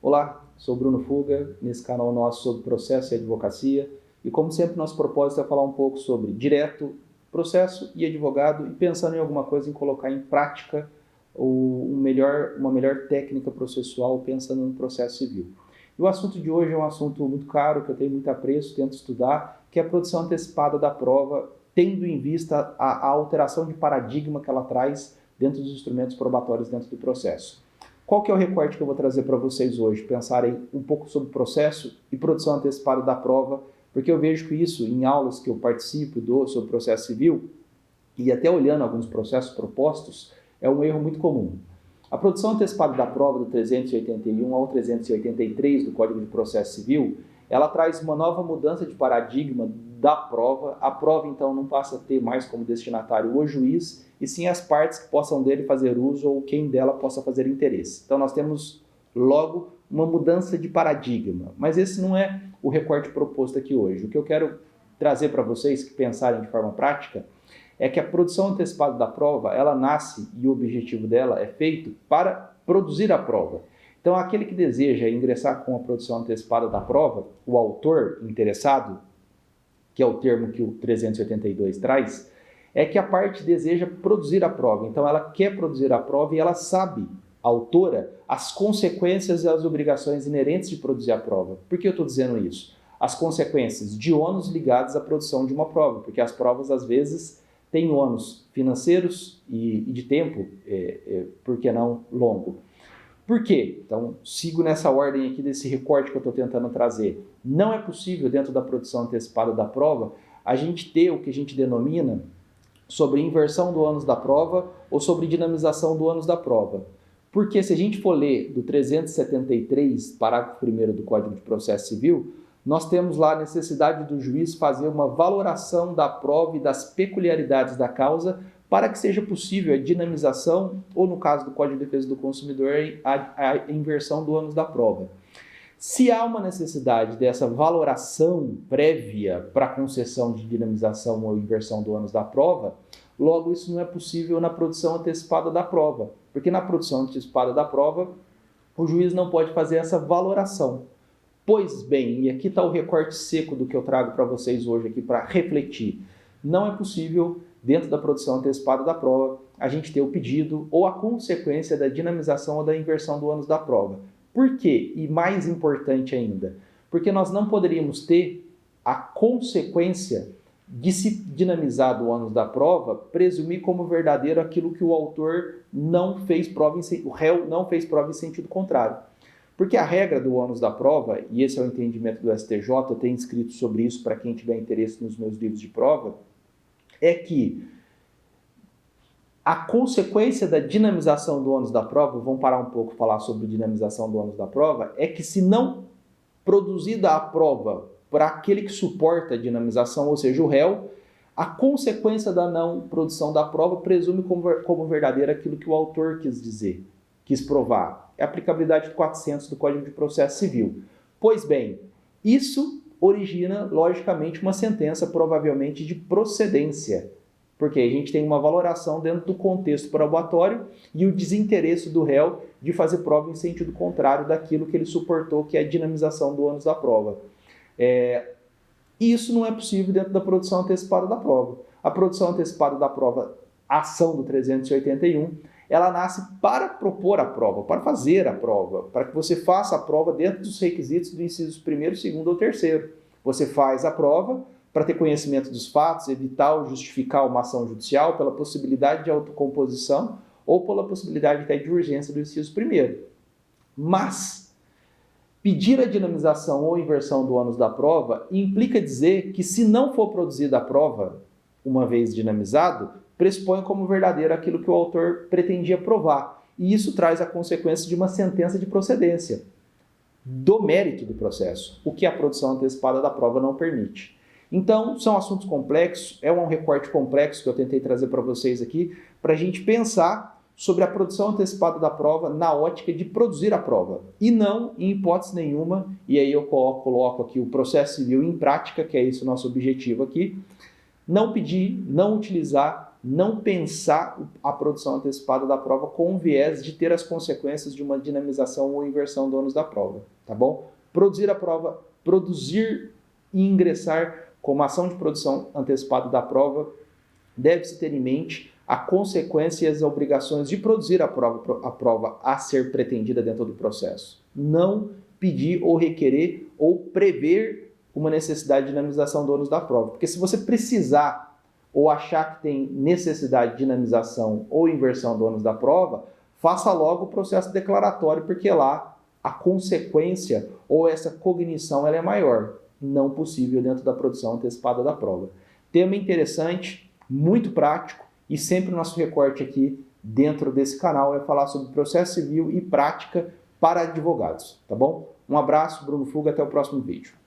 Olá, sou Bruno Fuga, nesse canal nosso sobre processo e advocacia, e como sempre nosso propósito é falar um pouco sobre direito, processo e advogado, e pensando em alguma coisa em colocar em prática uma melhor técnica processual pensando no processo civil. E o assunto de hoje é um assunto muito caro, que eu tenho muito apreço, tento estudar, que é a produção antecipada da prova, tendo em vista a alteração de paradigma que ela traz dentro dos instrumentos probatórios dentro do processo. Qual que é o recorte que eu vou trazer para vocês hoje? Pensarem um pouco sobre processo e produção antecipada da prova, porque eu vejo que isso, em aulas que eu participo sobre processo civil, e até olhando alguns processos propostos, é um erro muito comum. A produção antecipada da prova do 381 ao 383 do Código de Processo Civil, ela traz uma nova mudança de paradigma da prova. A prova, então, não passa a ter mais como destinatário o juiz, e sim as partes que possam dele fazer uso ou quem dela possa fazer interesse. Então, nós temos, logo, uma mudança de paradigma. Mas esse não é o recorte proposto aqui hoje. O que eu quero trazer para vocês que pensarem de forma prática é que a produção antecipada da prova, ela nasce e o objetivo dela é feito para produzir a prova. Então, aquele que deseja ingressar com a produção antecipada da prova, o autor interessado, que é o termo que o 382 traz, é que a parte deseja produzir a prova. Então, ela quer produzir a prova e ela sabe, a autora, as consequências e as obrigações inerentes de produzir a prova. Por que eu estou dizendo isso? As consequências de ônus ligados à produção de uma prova, porque as provas, às vezes, têm ônus financeiros e de tempo, por que não longo. Por quê? Então, sigo nessa ordem aqui desse recorte que eu estou tentando trazer. Não é possível, dentro da produção antecipada da prova, a gente ter o que a gente denomina sobre inversão do ônus da prova ou sobre dinamização do ônus da prova. Porque se a gente for ler do 373, parágrafo 1º do Código de Processo Civil, nós temos lá a necessidade do juiz fazer uma valoração da prova e das peculiaridades da causa para que seja possível a dinamização, ou no caso do Código de Defesa do Consumidor, a inversão do ônus da prova. Se há uma necessidade dessa valoração prévia para a concessão de dinamização ou inversão do ônus da prova, logo isso não é possível na produção antecipada da prova, porque na produção antecipada da prova, o juiz não pode fazer essa valoração. Pois bem, e aqui está o recorte seco do que eu trago para vocês hoje aqui para refletir. Não é possível, dentro da produção antecipada da prova, a gente ter o pedido ou a consequência da dinamização ou da inversão do ônus da prova. Por quê? E mais importante ainda, porque nós não poderíamos ter a consequência de se dinamizar do ônus da prova, presumir como verdadeiro aquilo que o autor não fez prova, o réu não fez prova em sentido contrário. Porque a regra do ônus da prova, e esse é o entendimento do STJ, eu tenho escrito sobre isso para quem tiver interesse nos meus livros de prova, é que a consequência da dinamização do ônus da prova, vamos parar um pouco falar sobre dinamização do ônus da prova, é que se não produzida a prova para aquele que suporta a dinamização, ou seja, o réu, a consequência da não produção da prova presume como verdadeiro aquilo que o autor quis dizer, quis provar. É a aplicabilidade do 400 do Código de Processo Civil. Pois bem, isso origina, logicamente, uma sentença provavelmente de procedência, porque a gente tem uma valoração dentro do contexto probatório e o desinteresse do réu de fazer prova em sentido contrário daquilo que ele suportou, que é a dinamização do ônus da prova. Isso não é possível dentro da produção antecipada da prova. A produção antecipada da prova, a ação do 381, ela nasce para propor a prova, para fazer a prova, para que você faça a prova dentro dos requisitos do inciso 1º, 2º ou 3º. Você faz a prova para ter conhecimento dos fatos, evitar ou justificar uma ação judicial pela possibilidade de autocomposição ou pela possibilidade até de urgência do inciso 1º. Mas pedir a dinamização ou inversão do ônus da prova implica dizer que, se não for produzida a prova, uma vez dinamizado, pressupõe como verdadeiro aquilo que o autor pretendia provar. E isso traz a consequência de uma sentença de procedência do mérito do processo, o que a produção antecipada da prova não permite. Então, são assuntos complexos, é um recorte complexo que eu tentei trazer para vocês aqui, para a gente pensar sobre a produção antecipada da prova na ótica de produzir a prova. E não, em hipótese nenhuma, e aí eu coloco aqui o processo civil em prática, que é esse o nosso objetivo aqui, não pedir, não utilizar não pensar a produção antecipada da prova com o viés de ter as consequências de uma dinamização ou inversão do ônus da prova, tá bom? Produzir a prova, produzir e ingressar como ação de produção antecipada da prova, deve-se ter em mente a consequência e as obrigações de produzir a prova a ser pretendida dentro do processo. Não pedir ou requerer ou prever uma necessidade de dinamização do ônus da prova. Porque se você precisar ou achar que tem necessidade de dinamização ou inversão do ônus da prova, faça logo o processo declaratório, porque lá a consequência ou essa cognição ela é maior, não possível dentro da produção antecipada da prova. Tema interessante, muito prático, e sempre o nosso recorte aqui dentro desse canal é falar sobre processo civil e prática para advogados, tá bom? Um abraço, Bruno Fuga, até o próximo vídeo.